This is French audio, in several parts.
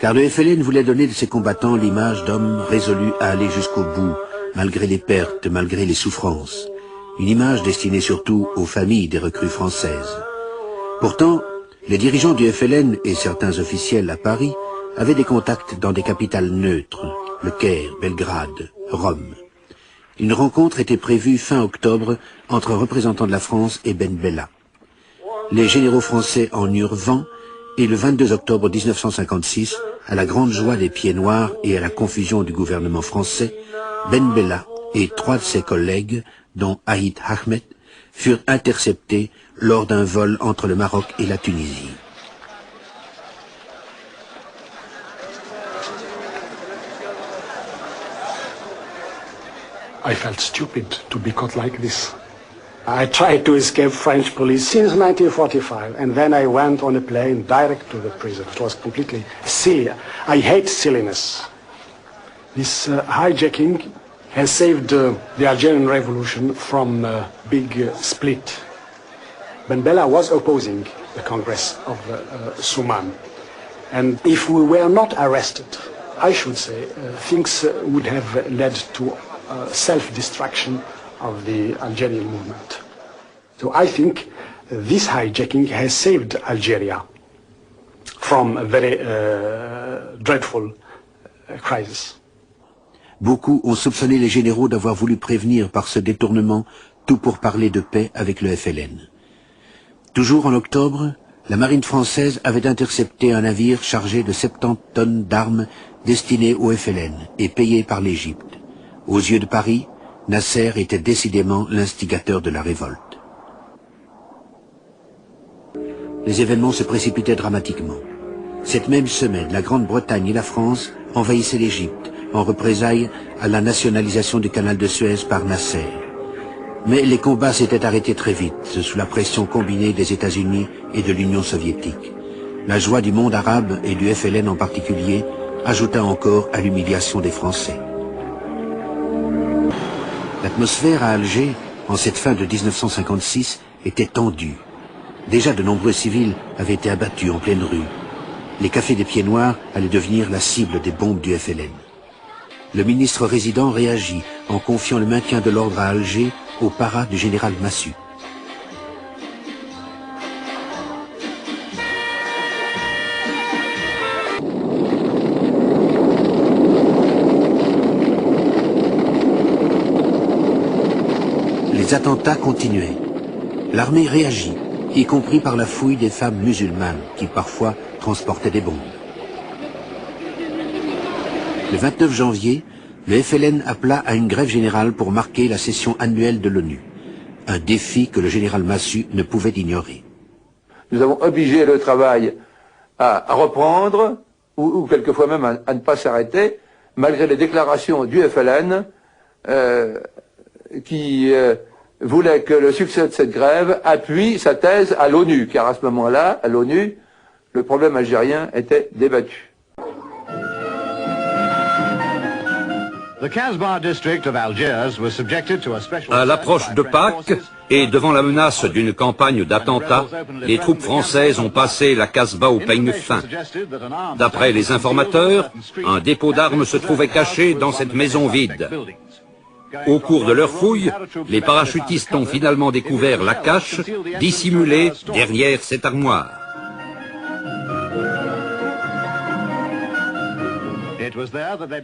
car le FLN voulait donner de ses combattants l'image d'hommes résolus à aller jusqu'au bout, malgré les pertes, malgré les souffrances. Une image destinée surtout aux familles des recrues françaises. Pourtant, les dirigeants du FLN et certains officiels à Paris avaient des contacts dans des capitales neutres, Le Caire, Belgrade, Rome. Une rencontre était prévue fin octobre entre représentants de la France et Ben Bella. Les généraux français en eurent vent et le 22 octobre 1956, à la grande joie des Pieds Noirs et à la confusion du gouvernement français, Ben Bella et 3 de ses collègues, dont Aït Ahmed, furent interceptés lors d'un vol entre le Maroc et la Tunisie. I felt stupid to be caught like this. I tried to escape French police since 1945, and then I went on a plane direct to the prison. It was completely silly. I hate silliness. This hijacking has saved the Algerian Revolution from a big split. Ben Bella was opposing the Congress of Souman. And if we were not arrested, I should say, things would have led to self-destruction of the Algerian movement. So I think this hijacking has saved Algeria from a very dreadful crisis. Beaucoup ont soupçonné les généraux d'avoir voulu prévenir par ce détournement tout pour parler de paix avec le FLN. Toujours en octobre, la marine française avait intercepté un navire chargé de 70 tonnes d'armes destinées au FLN et payées par l'Égypte. Aux yeux de Paris, Nasser était décidément l'instigateur de la révolte. Les événements se précipitaient dramatiquement. Cette même semaine, la Grande-Bretagne et la France envahissaient l'Égypte en représailles à la nationalisation du canal de Suez par Nasser. Mais les combats s'étaient arrêtés très vite, sous la pression combinée des États-Unis et de l'Union soviétique. La joie du monde arabe et du FLN en particulier ajouta encore à l'humiliation des Français. L'atmosphère à Alger, en cette fin de 1956, était tendue. Déjà de nombreux civils avaient été abattus en pleine rue. Les cafés des Pieds Noirs allaient devenir la cible des bombes du FLN. Le ministre résident réagit en confiant le maintien de l'ordre à Alger au para du général Massu. Les attentats continuaient. L'armée réagit, y compris par la fouille des femmes musulmanes qui parfois transportaient des bombes. Le 29 janvier, le FLN appela à une grève générale pour marquer la session annuelle de l'ONU. Un défi que le général Massu ne pouvait ignorer. Nous avons obligé le travail à reprendre, ou quelquefois même à ne pas s'arrêter, malgré les déclarations du FLN qui voulait que le succès de cette grève appuie sa thèse à l'ONU, car à ce moment-là, à l'ONU, le problème algérien était débattu. À l'approche de Pâques et devant la menace d'une campagne d'attentats, les troupes françaises ont passé la Casbah au peigne fin. D'après les informateurs, un dépôt d'armes se trouvait caché dans cette maison vide. Au cours de leur fouille, les parachutistes ont finalement découvert la cache dissimulée derrière cette armoire.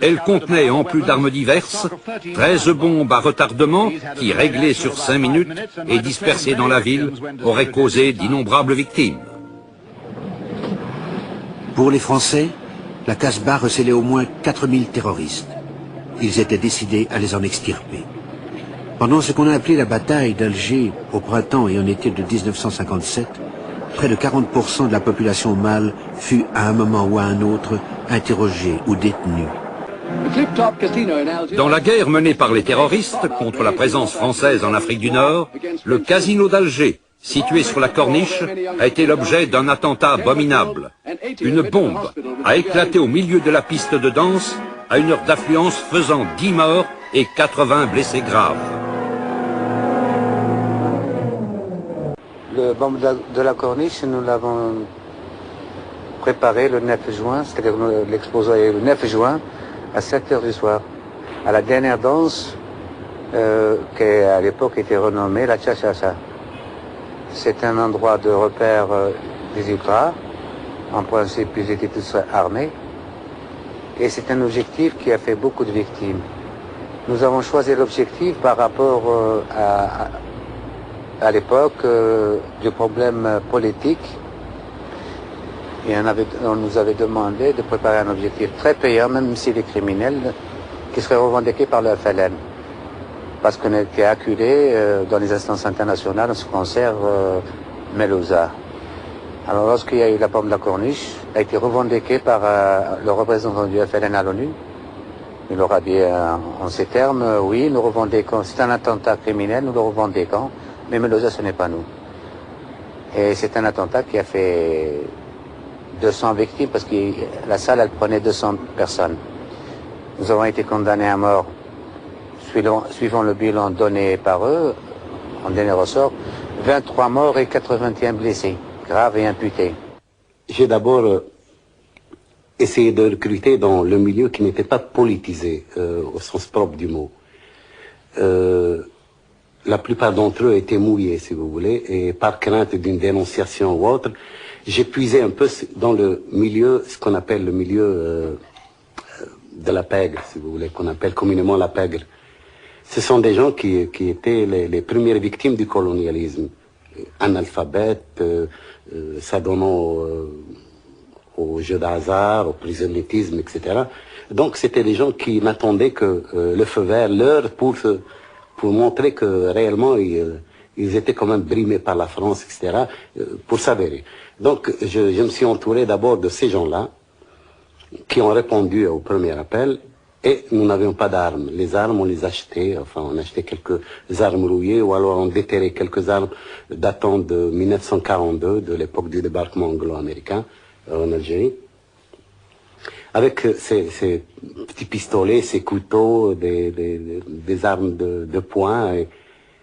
Elle contenait, en plus d'armes diverses, 13 bombes à retardement qui, réglées sur 5 minutes et dispersées dans la ville, auraient causé d'innombrables victimes. Pour les Français, la Casbah recelait au moins 4000 terroristes. Ils étaient décidés à les en extirper. Pendant ce qu'on a appelé la bataille d'Alger au printemps et en été de 1957, près de 40% de la population mâle fut à un moment ou à un autre interrogée ou détenue. Dans la guerre menée par les terroristes contre la présence française en Afrique du Nord, le casino d'Alger, situé sur la Corniche, a été l'objet d'un attentat abominable. Une bombe a éclaté au milieu de la piste de danse à une heure d'affluence faisant 10 morts et 80 blessés graves. Le bombe de la Corniche, nous l'avons préparé le 9 juin, c'est-à-dire l'exposé le 9 juin à 7 heures du soir, à la dernière danse qui à l'époque était renommée la Cha-Cha-Cha. C'est un endroit de repère des ultras. En principe, ils étaient tous armés. Et c'est un objectif qui a fait beaucoup de victimes. Nous avons choisi l'objectif par rapport à l'époque du problème politique. Et on nous avait demandé de préparer un objectif très payant, même s'il est criminel, qui serait revendiqué par le FLN. Parce qu'on était acculé dans les instances internationales en ce qui concerne Melouza. Alors lorsqu'il y a eu la bombe de la Corniche, elle a été revendiquée par le représentant du FLN à l'ONU. Il aura dit en ces termes, oui, nous revendiquons, c'est un attentat criminel, nous le revendiquons, mais Melouza ce n'est pas nous. Et c'est un attentat qui a fait 200 victimes parce que la salle elle prenait 200 personnes. Nous avons été condamnés à mort suivant le bilan donné par eux, en dernier ressort, 23 morts et 81 blessés, graves et imputés. J'ai d'abord essayé de recruter dans le milieu qui n'était pas politisé au sens propre du mot. La plupart d'entre eux étaient mouillés, si vous voulez, et par crainte d'une dénonciation ou autre, j'ai puisé un peu dans le milieu, ce qu'on appelle le milieu de la pègre, si vous voulez, qu'on appelle communément la pègre. Ce sont des gens qui étaient les premières victimes du colonialisme, analphabètes, s'adonnant au jeu d'hasard, au prosélytisme, etc. Donc c'était des gens qui n'attendaient que le feu vert, l'heure pour montrer que réellement ils étaient quand même brimés par la France, etc., pour s'avérer. Donc je me suis entouré d'abord de ces gens-là qui ont répondu au premier appel. Et nous n'avions pas d'armes. Les armes, on les achetait, enfin on achetait quelques armes rouillées ou alors on déterrait quelques armes datant de 1942, de l'époque du débarquement anglo-américain en Algérie. Avec ces petits pistolets, ces couteaux, des armes de poing